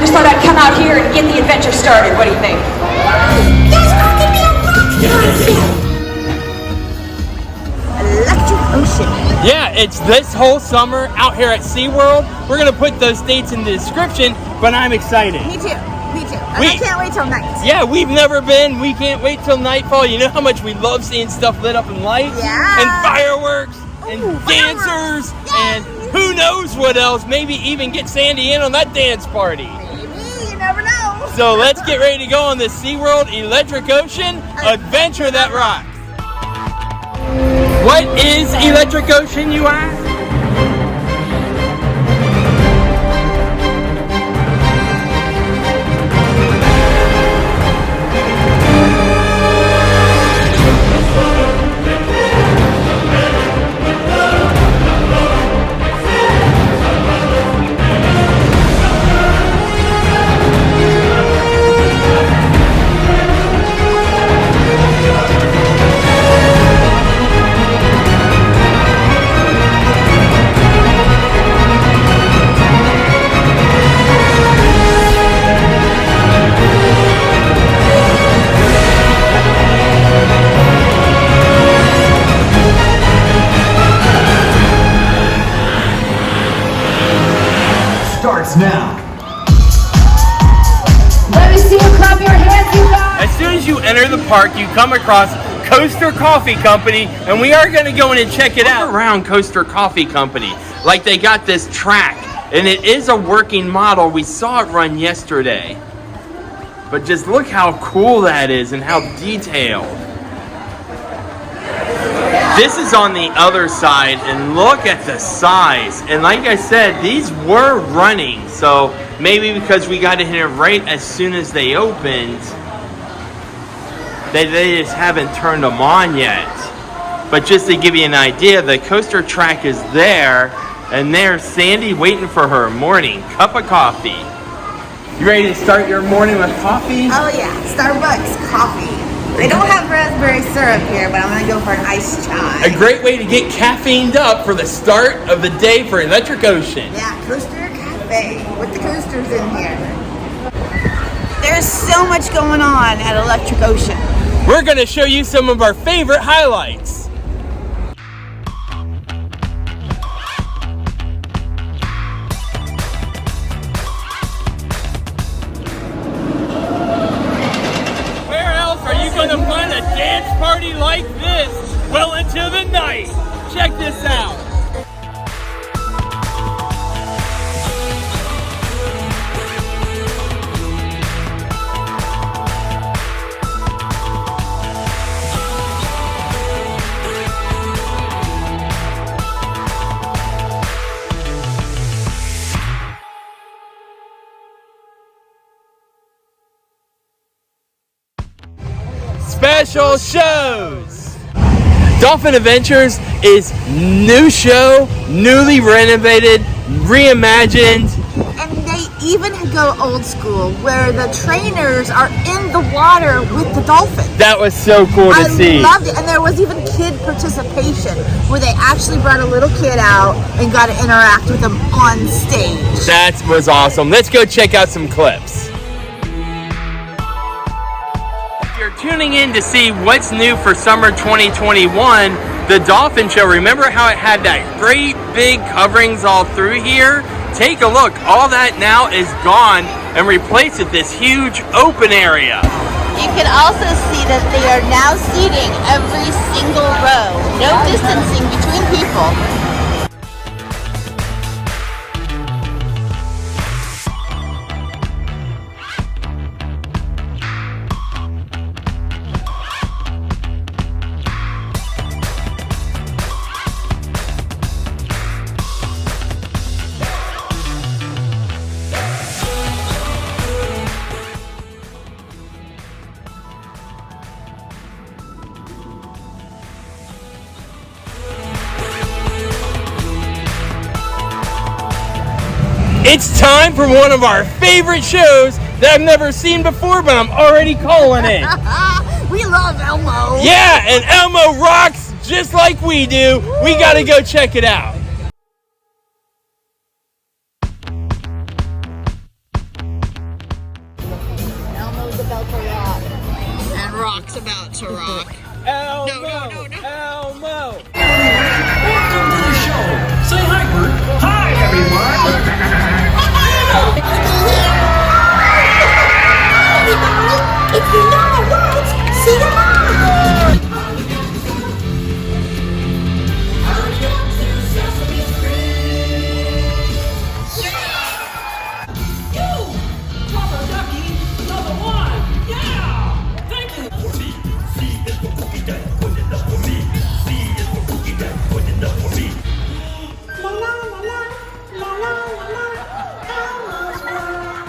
I just thought I'd come out here and get the adventure started. What do you think? Electric Ocean. Yeah, it's this whole summer out here at Seaworld. We're going to put those dates in the description, but I'm excited. Me too. And I can't wait till night. Yeah, we've never been. We can't wait till nightfall. You know how much we love seeing stuff lit up in lights? Yeah. And fireworks and dancers and who knows what else. Maybe even get Sandy in on that dance party. Maybe, you never know. So let's get ready to go on the SeaWorld Electric Ocean Adventure That Rocks. What is Electric Ocean, you ask? Starts now. Let me see you clap your hands, you guys. As soon as you enter the park, you come across Coaster Coffee Company, and we are going to go in and check it out. Around Coaster Coffee Company, like they got this track, and it is a working model. We saw it run yesterday. But just look how cool that is and how detailed. This is on the other side, and look at the size. And like I said, these were running, so maybe because we got in here right as soon as they opened, they just haven't turned them on yet. But just to give you an idea, the coaster track is there, and there's Sandy waiting for her morning cup of coffee. You ready to start your morning with coffee? Oh yeah, Starbucks coffee. They don't have raspberry syrup here, but I'm gonna go for an iced chai. A great way to get caffeined up for the start of the day for Electric Ocean. Yeah, Coaster Cafe with the coasters in here. There's so much going on at Electric Ocean. We're going to show you some of our favorite highlights. Where else are you going to find a dance party like this well into the night? Check this out. Special shows. Dolphin Adventures is new show, newly renovated, reimagined. And they even go old school where the trainers are in the water with the dolphin. That was so cool to see. I loved it. And there was even kid participation where they actually brought a little kid out and got to interact with them on stage. That was awesome. Let's go check out some clips. You're tuning in to see what's new for summer 2021, the Dolphin Show. Remember how it had that great big coverings all through here? Take a look. All that now is gone and replaced with this huge open area. You can also see that they are now seating every single row. No distancing between people. It's time for one of our favorite shows that I've never seen before, but I'm already calling it. We love Elmo. Yeah, and Elmo rocks just like we do. We gotta go check it out. about to rock. And rock's about to rock. Elmo! No. Elmo! Welcome to the show. Say hi, Bert. Hi, everyone. If you know the words, sing them all. Papa Ducky, number one. Yeah. Thank you. For me, C is for cookie that good enough for me. C is for cookie that good enough for me. La la la la, la la la la, Elmo's world.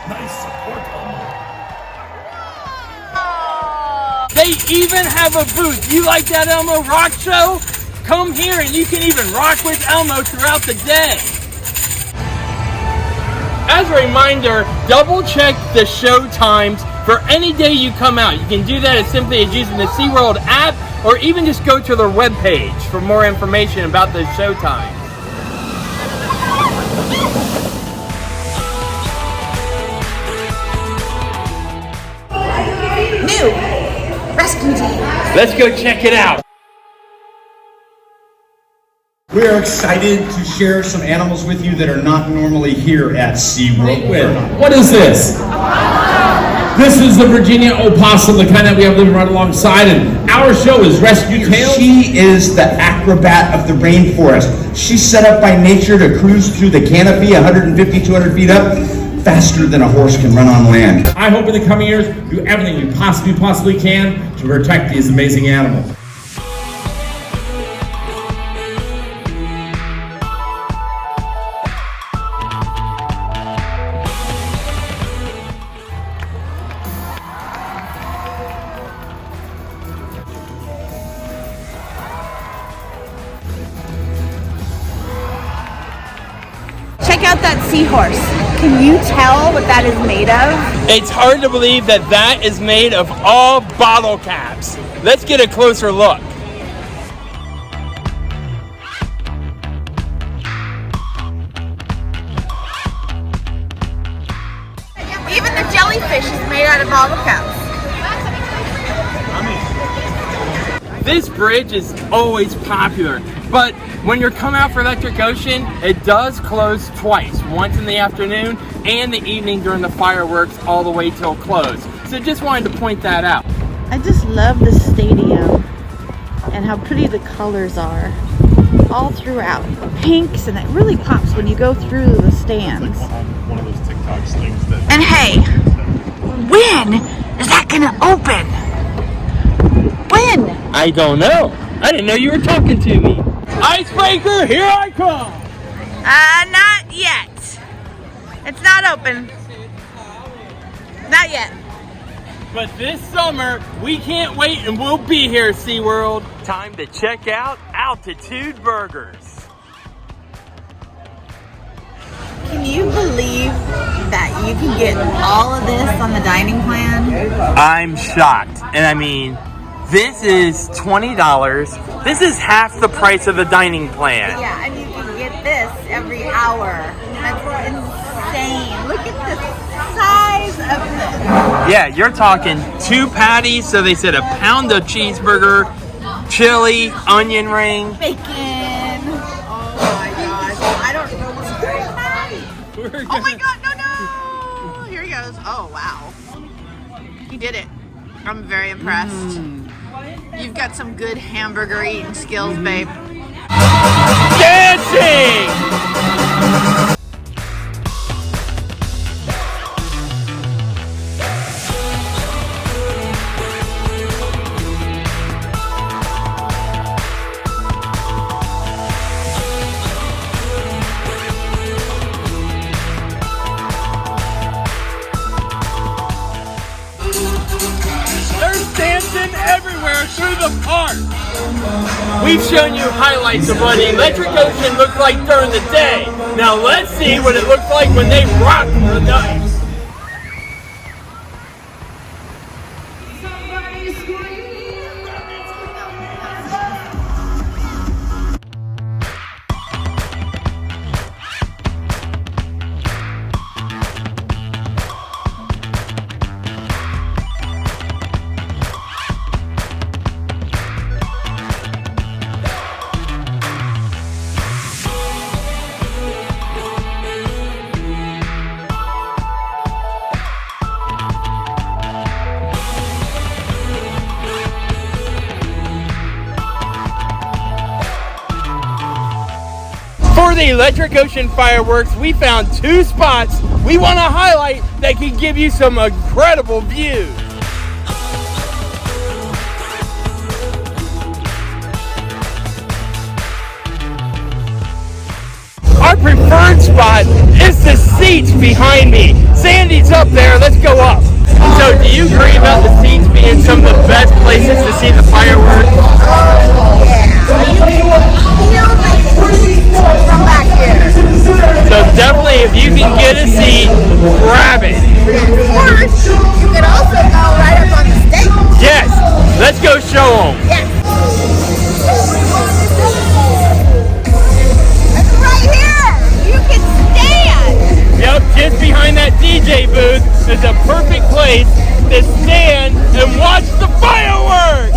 Nice support, Elmo. They even have a booth. You like that Elmo rock show? Come here and you can even rock with Elmo throughout the day. As a reminder, double check the show times for any day you come out. You can do that as simply as using the Seaworld app or even just go to their webpage for more information about the show times. New rescue team. Let's go check it out. We are excited to share some animals with you that are not normally here at SeaWorld. What is this? This is the Virginia opossum, the kind that we have living right alongside, and our show is Rescue Tales. She is the acrobat of the rainforest. She's set up by nature to cruise through the canopy 150, 200 feet up, faster than a horse can run on land. I hope in the coming years, do everything you possibly can to protect these amazing animals. Check out that seahorse. Can you tell what that is made of? It's hard to believe that that is made of all bottle caps. Let's get a closer look. Even the jellyfish is made out of bottle caps. This bridge is always popular, but when you're coming out for Electric Ocean, it does close twice, once in the afternoon and the evening during the fireworks all the way till close. So just wanted to point that out. I just love the stadium and how pretty the colors are all throughout. Pinks, and it really pops when you go through the stands. One of those TikTok things that. And hey, when is that gonna open? When? I don't know. I didn't know you were talking to me. Icebreaker, here I come. Not yet. It's not open. Not yet. But this summer, we can't wait and we'll be here, SeaWorld. Time to check out Altitude Burgers. Can you believe that you can get all of this on the dining plan? I'm shocked. And I mean, this is $20. This is half the price of the dining plan. Yeah, and you can get this every hour. That's insane. Look at the size of this. Yeah, you're talking 2 patties. So they said a pound of cheeseburger, chili, onion ring. Bacon. Oh my gosh. I don't know what's patty. Oh my god, no. Here he goes. Oh wow. He did it. I'm very impressed. You've got some good hamburger eating skills, babe. Dancing! There's dancing everywhere through the park. We've shown you highlights of what the Electric Ocean looks like during the day. Now let's see what it looks like when they rock the night. the Electric Ocean fireworks, we found 2 spots we want to highlight that can give you some incredible views. Our preferred spot is the seats behind me. Sandy's up there, let's go up. So do you agree about the seats being some of the best places to see the fireworks? From back here. So definitely if you can get a seat, grab it. Or you could also go right up on the stage. Yes, let's go show them. Yes. It's right here. You can stand. Yep, just behind that DJ booth is a perfect place to stand and watch the fireworks.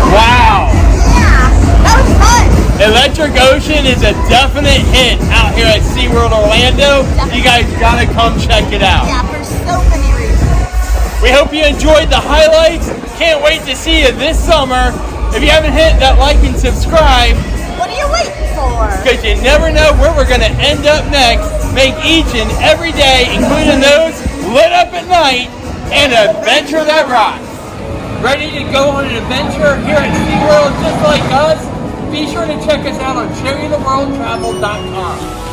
Wow! Yeah, that was fun. Electric Ocean is a definite hit out here at Seaworld Orlando. You guys gotta come check it out. Yeah, for so many reasons. We hope you enjoyed the highlights. Can't wait to see you this summer. If you haven't hit that like and subscribe, What are you waiting for? because you never know where we're gonna end up next. Make each and every day, including those lit up at night, an adventure that rocks. Ready to go on an adventure here at SeaWorld just like us? Be sure to check us out on cherrytheworldtravel.com.